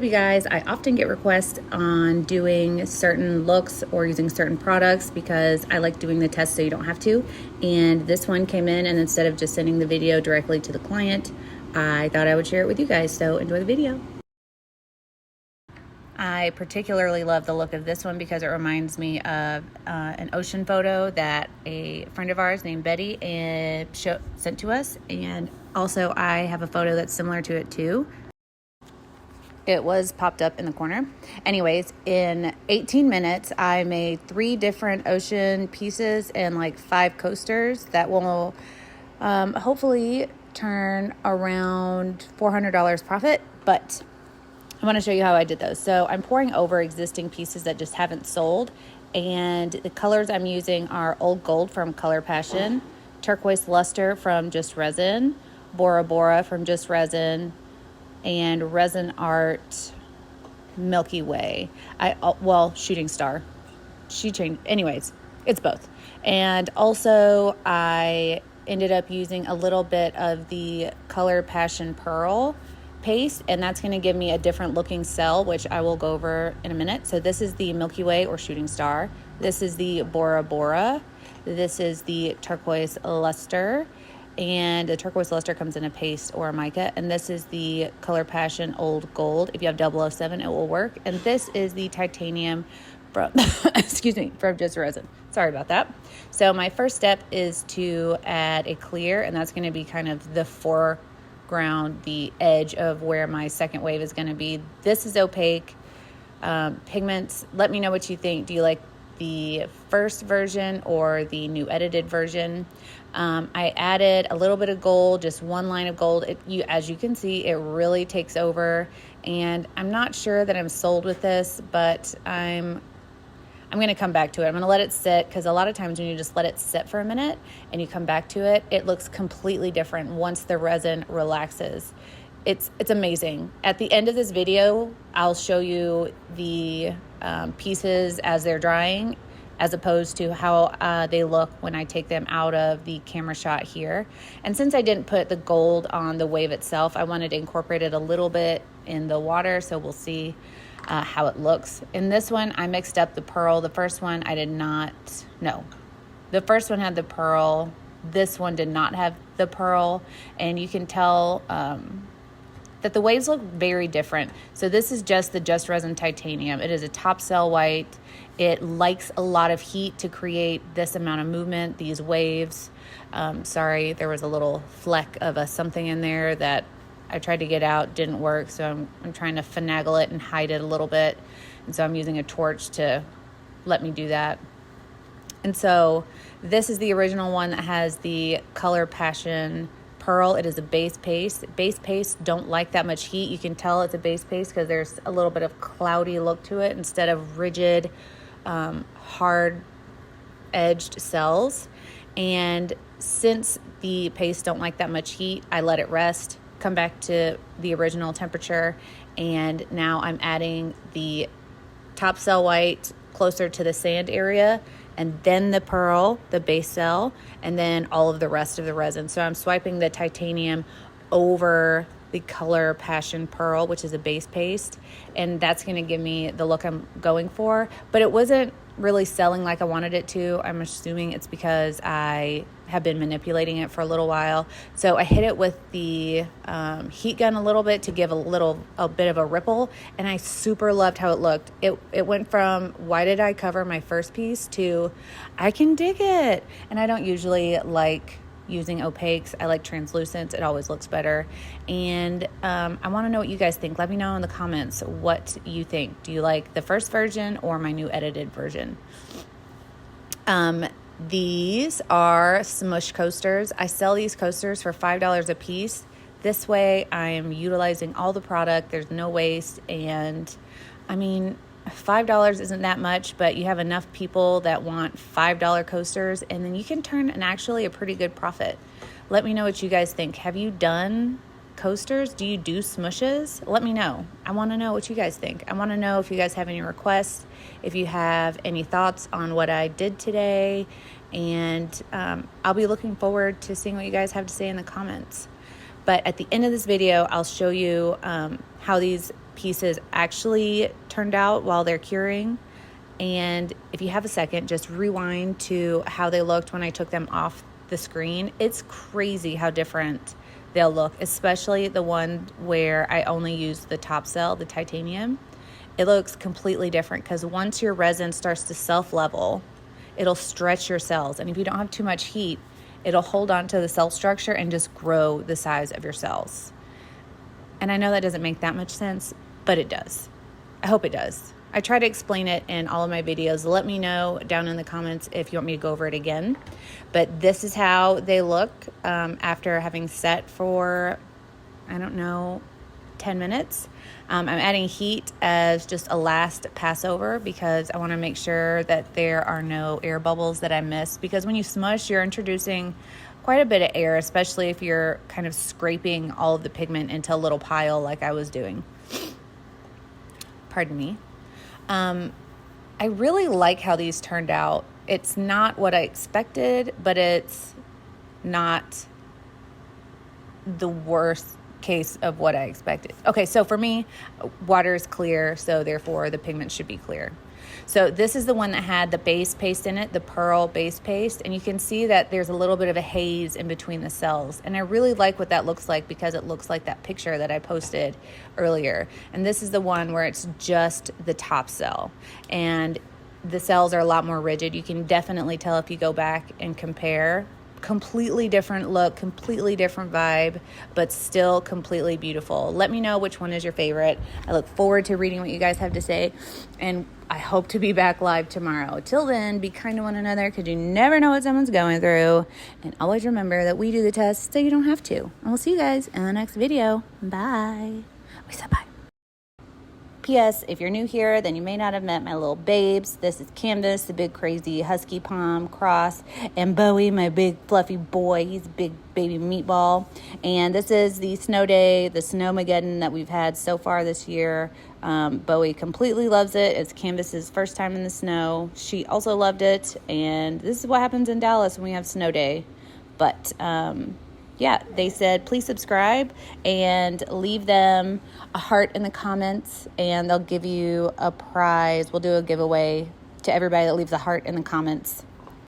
You guys, I often get requests on doing certain looks or using certain products because I like doing the test so you don't have to. And this one came in, and instead of just sending the video directly to the client, I thought I would share it with you guys. So enjoy the video. I particularly love the look of this one because it reminds me of an ocean photo that a friend of ours named Betty sent to us. And also I have a photo that's similar to it too. It was popped up in the corner. Anyways, in 18 minutes, I made 3 different ocean pieces and like 5 coasters that will hopefully turn around $400 profit. But I want to show you how I did those. So I'm pouring over existing pieces that just haven't sold. And the colors I'm using are Old Gold from Color Passion, Turquoise Luster from Just Resin, Bora from Just Resin, and Resin Art Milky Way. Shooting Star. She changed. Anyways, it's both. And also I ended up using a little bit of the Color Passion Pearl paste, and that's going to give me a different looking cell, which I will go over in a minute. So this is the Milky Way or Shooting Star. This is the Bora. This is the Turquoise Luster. And the turquoise luster comes in a paste or a mica. And this is the Color Passion Old Gold. If you have 007, it will work. And this is the titanium from, from Just Resin. Sorry about that. So my first step is to add a clear, and that's going to be kind of the foreground, the edge of where my second wave is going to be. This is opaque. Pigments, let me know what you think. Do you like the first version or the new edited version? I added a little bit of gold, just one line of gold. As you can see, it really takes over, and I'm not sure that I'm sold with this, but I'm going to come back to it. I'm going to let it sit, because a lot of times when you just let it sit for a minute and you come back to it, it looks completely different once the resin relaxes. It's amazing. At the end of this video, I'll show you the pieces as they're drying, as opposed to how they look when I take them out of the camera shot here. And since I didn't put the gold on the wave itself, I wanted to incorporate it a little bit in the water, so we'll see how it looks. In this one, I mixed up the pearl. The first one I did not, no. The first one had the pearl. This one did not have the pearl, and you can tell that the waves look very different. So this is just the Just Resin Titanium. It is a top cell white. It likes a lot of heat to create this amount of movement, these waves. Sorry, there was a little fleck of something in there that I tried to get out, didn't work. So I'm trying to finagle it and hide it a little bit. And so I'm using a torch to let me do that. And so this is the original one that has the Color Passion Pearl. It is a base paste. Base paste don't like that much heat. You can tell it's a base paste because there's a little bit of cloudy look to it instead of rigid, hard edged cells. And since the paste don't like that much heat, I let it rest, come back to the original temperature, and now I'm adding the top cell white closer to the sand area, and then the pearl, the base cell, and then all of the rest of the resin. So I'm swiping the titanium over the Color Passion Pearl, which is a base paste, and that's going to give me the look I'm going for. But it wasn't really selling like I wanted it to. I'm assuming it's because I have been manipulating it for a little while. So I hit it with the heat gun a little bit to give a bit of a ripple, and I super loved how it looked. It went from why did I cover my first piece to I can dig it. And I don't usually like using opaques. I like translucents. It always looks better. And I want to know what you guys think. Let me know in the comments what you think. Do you like the first version or my new edited version? These are smush coasters. I sell these coasters for $5 a piece. This way I am utilizing all the product. There's no waste. And I mean, $5 isn't that much, but you have enough people that want $5 coasters, and then you can turn a pretty good profit. Let me know what you guys think. Have you done coasters? Do you do smushes? Let me know. I want to know what you guys think. I want to know if you guys have any requests, if you have any thoughts on what I did today, and I'll be looking forward to seeing what you guys have to say in the comments. But at the end of this video, I'll show you how these pieces actually turned out while they're curing. And if you have a second, just rewind to how they looked when I took them off the screen. It's crazy how different they'll look, especially the one where I only used the top cell, the titanium. It looks completely different because once your resin starts to self-level, it'll stretch your cells. And if you don't have too much heat, it'll hold on to the cell structure and just grow the size of your cells. And I know that doesn't make that much sense, but it does. I hope it does. I try to explain it in all of my videos. Let me know down in the comments if you want me to go over it again. But this is how they look after having set for, I don't know, 10 minutes. I'm adding heat as just a last passover because I want to make sure that there are no air bubbles that I miss. Because when you smush, you're introducing quite a bit of air, especially if you're kind of scraping all of the pigment into a little pile like I was doing. Pardon me. I really like how these turned out. It's not what I expected, but it's not the worst case of what I expected. Okay, so for me, water is clear, so therefore the pigment should be clear. So this is the one that had the base paste in it, the pearl base paste, and you can see that there's a little bit of a haze in between the cells. And I really like what that looks like because it looks like that picture that I posted earlier. And this is the one where it's just the top cell. And the cells are a lot more rigid. You can definitely tell if you go back and compare. Completely different look, completely different vibe, but still completely beautiful. Let me know which one is your favorite. I look forward to reading what you guys have to say, and I hope to be back live tomorrow. Till then, be kind to one another because you never know what someone's going through, and always remember that we do the test so you don't have to. And we'll see you guys in the next video. Bye. We said bye. P.S. If you're new here, then you may not have met my little babes. This is Canvas, the big crazy husky palm cross, and Bowie, my big fluffy boy. He's a big baby meatball. And this is the snow day, the snowmageddon that we've had so far this year. Bowie completely loves it. It's Canvas's first time in the snow. She also loved it. And this is what happens in Dallas when we have snow day. But yeah, they said, please subscribe and leave them a heart in the comments and they'll give you a prize. We'll do a giveaway to everybody that leaves a heart in the comments.